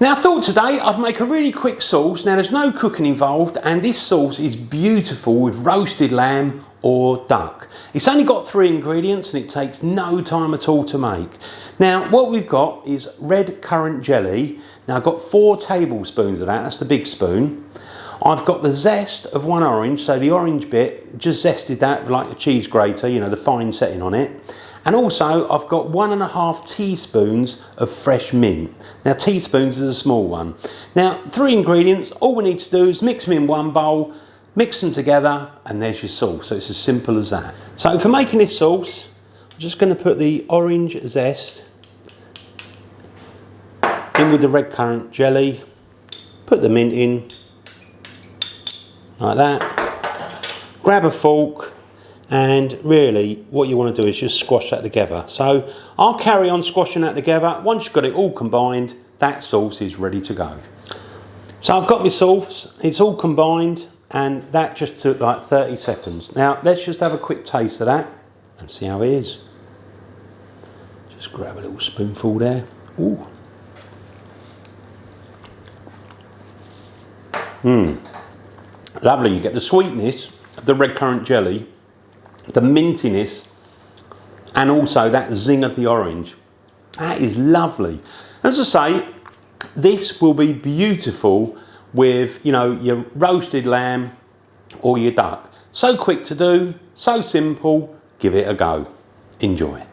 Now I thought today I'd make a really quick sauce. Now there's no cooking involved and this sauce is beautiful with roasted lamb or duck. It's only got 3 ingredients and it takes no time at all to make. Now what we've got is red currant jelly. Now I've got 4 tablespoons of that, that's the big spoon. I've got the zest of 1 orange, so the orange bit, just zested that like a cheese grater, you know, the fine setting on it. And also I've got 1½ teaspoons of fresh mint. Now teaspoons is a small one. Now 3 ingredients, all we need to do is mix them in one bowl, mix them together and there's your sauce. So it's as simple as that. So for making this sauce, I'm just going to put the orange zest in with the red currant jelly, put the mint in like that, grab a fork, and really what you want to do is just squash that together. So I'll carry on squashing that together. Once you've got it all combined, that sauce is ready to go. So I've got my sauce, it's all combined, and that just took like 30 seconds. Now let's just have a quick taste of that and see how it is. Just grab a little spoonful there. Ooh. Lovely, you get the sweetness of the red currant jelly, the mintiness, and also that zing of the orange. That is lovely. As I say, this will be beautiful with, you know, your roasted lamb or your duck. So quick to do, so simple, give it a go. Enjoy.